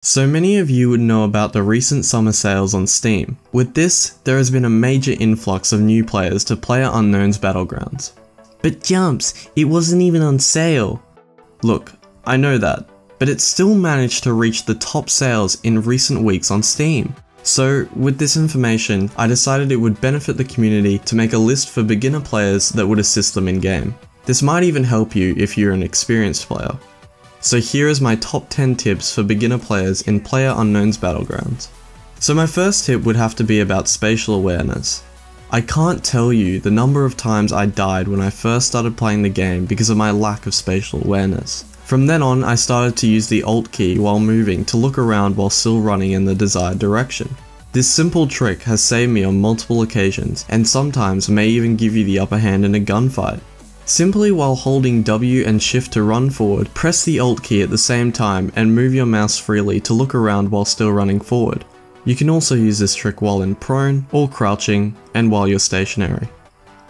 So many of you would know about the recent summer sales on Steam. With this, there has been a major influx of new players to PLAYERUNKNOWNS BATTLEGROUNDS. But Jumps, it wasn't even on sale. Look, I know that, but it still managed to reach the top sales in recent weeks on Steam. So, with this information, I decided it would benefit the community to make a list for beginner players that would assist them in game. This might even help you if you're an experienced player. So here is my top 10 tips for beginner players in PLAYERUNKNOWNS BATTLEGROUNDS. So my first tip would have to be about spatial awareness. I can't tell you the number of times I died when I first started playing the game because of my lack of spatial awareness. From then on, I started to use the Alt key while moving to look around while still running in the desired direction. This simple trick has saved me on multiple occasions and sometimes may even give you the upper hand in a gunfight. Simply while holding W and Shift to run forward, press the Alt key at the same time and move your mouse freely to look around while still running forward. You can also use this trick while in prone or crouching and while you're stationary.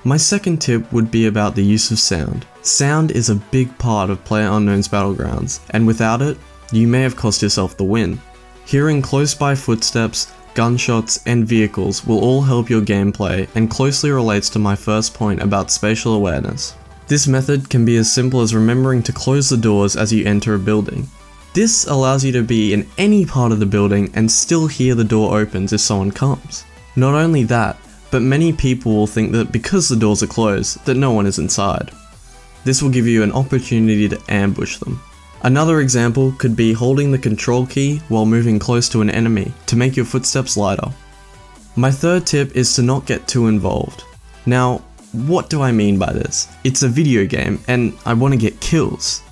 My second tip would be about the use of sound. Sound is a big part of PLAYERUNKNOWNS BATTLEGROUNDS, and without it, you may have cost yourself the win. Hearing close by footsteps, gunshots, and vehicles will all help your gameplay and closely relates to my first point about spatial awareness. This method can be as simple as remembering to close the doors as you enter a building. This allows you to be in any part of the building and still hear the door opens if someone comes. Not only that, but many people will think that because the doors are closed, that no one is inside. This will give you an opportunity to ambush them. Another example could be holding the control key while moving close to an enemy to make your footsteps lighter. My third tip is to not get too involved. Now, what do I mean by this? It's a video game and I want to get kills.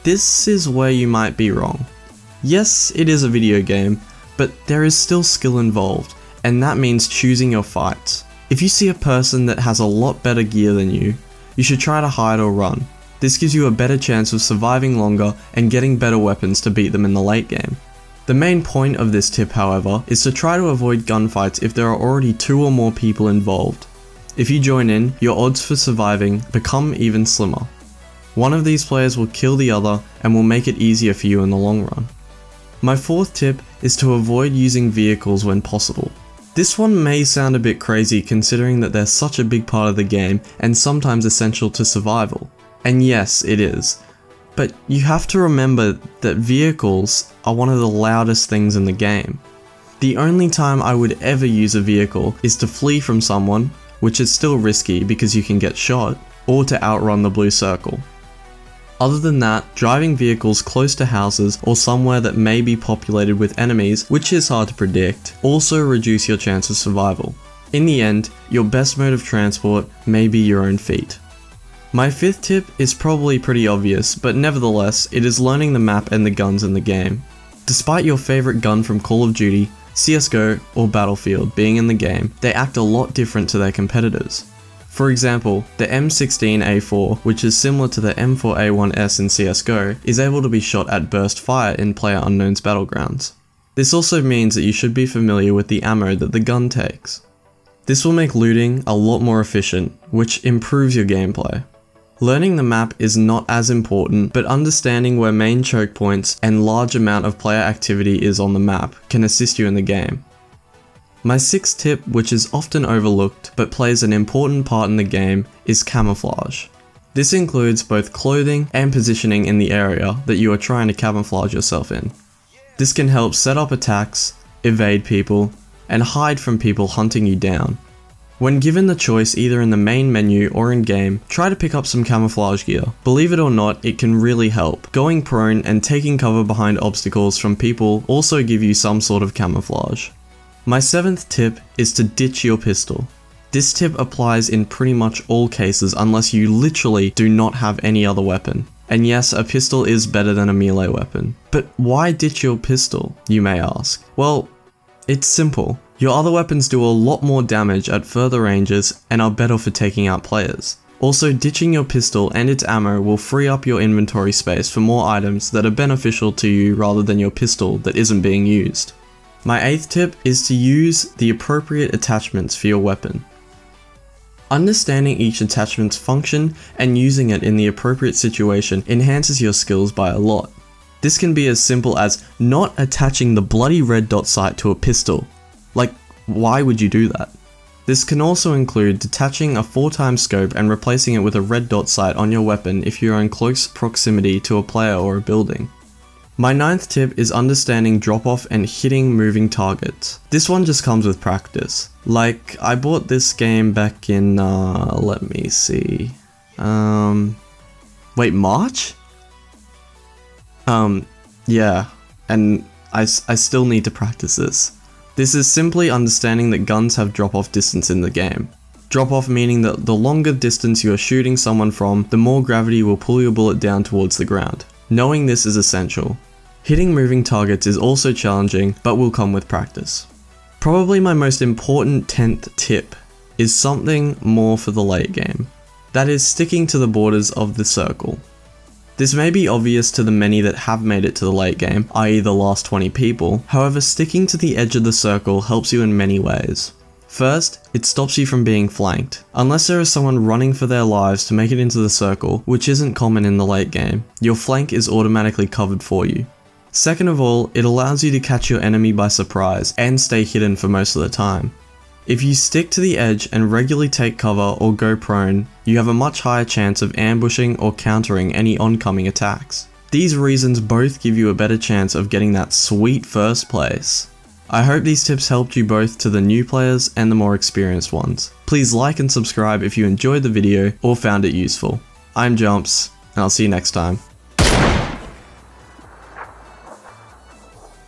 This is where you might be wrong. Yes, it is a video game, but there is still skill involved, and that means choosing your fights. If you see a person that has a lot better gear than you should try to hide or run. This gives you a better chance of surviving longer and getting better weapons to beat them in the late game. The main point of this tip, however, is to try to avoid gunfights if there are already 2 or more people involved. If you join in, your odds for surviving become even slimmer. One of these players will kill the other and will make it easier for you in the long run. My fourth tip is to avoid using vehicles when possible. This one may sound a bit crazy considering that they're such a big part of the game and sometimes essential to survival. And yes, it is. But you have to remember that vehicles are one of the loudest things in the game. The only time I would ever use a vehicle is to flee from someone, which is still risky because you can get shot, or to outrun the blue circle. Other than that, driving vehicles close to houses or somewhere that may be populated with enemies, which is hard to predict, also reduce your chance of survival. In the end, your best mode of transport may be your own feet. My fifth tip is probably pretty obvious, but nevertheless, it is learning the map and the guns in the game. Despite your favorite gun from Call of Duty, CSGO, or Battlefield being in the game, they act a lot different to their competitors. For example, the M16A4, which is similar to the M4A1S in CSGO, is able to be shot at burst fire in PLAYERUNKNOWNS BATTLEGROUNDS. This also means that you should be familiar with the ammo that the gun takes. This will make looting a lot more efficient, which improves your gameplay. Learning the map is not as important, but understanding where main choke points and large amount of player activity is on the map can assist you in the game. My sixth tip, which is often overlooked but plays an important part in the game, is camouflage. This includes both clothing and positioning in the area that you are trying to camouflage yourself in. This can help set up attacks, evade people, and hide from people hunting you down. When given the choice either in the main menu or in game, try to pick up some camouflage gear. Believe it or not, it can really help. Going prone and taking cover behind obstacles from people also give you some sort of camouflage. My seventh tip is to ditch your pistol. This tip applies in pretty much all cases unless you literally do not have any other weapon. And yes, a pistol is better than a melee weapon. But why ditch your pistol, you may ask? Well, it's simple. Your other weapons do a lot more damage at further ranges and are better for taking out players. Also, ditching your pistol and its ammo will free up your inventory space for more items that are beneficial to you rather than your pistol that isn't being used. My eighth tip is to use the appropriate attachments for your weapon. Understanding each attachment's function and using it in the appropriate situation enhances your skills by a lot. This can be as simple as not attaching the bloody red dot sight to a pistol. Like, why would you do that? This can also include detaching a 4x scope and replacing it with a red dot sight on your weapon if you are in close proximity to a player or a building. My 9th tip is understanding drop-off and hitting moving targets. This one just comes with practice. Like, I bought this game back in, let me see, wait, March? Yeah, and I still need to practice this. This is simply understanding that guns have drop-off distance in the game. Drop-off meaning that the longer distance you are shooting someone from, the more gravity will pull your bullet down towards the ground. Knowing this is essential. Hitting moving targets is also challenging, but will come with practice. Probably my most important 10th tip is something more for the late game. That is sticking to the borders of the circle. This may be obvious to the many that have made it to the late game, i.e. the last 20 people, however sticking to the edge of the circle helps you in many ways. First, it stops you from being flanked. Unless there is someone running for their lives to make it into the circle, which isn't common in the late game, your flank is automatically covered for you. Second of all, it allows you to catch your enemy by surprise and stay hidden for most of the time. If you stick to the edge and regularly take cover or go prone, you have a much higher chance of ambushing or countering any oncoming attacks. These reasons both give you a better chance of getting that sweet first place. I hope these tips helped you both to the new players and the more experienced ones. Please like and subscribe if you enjoyed the video or found it useful. I'm Jumps, and I'll see you next time.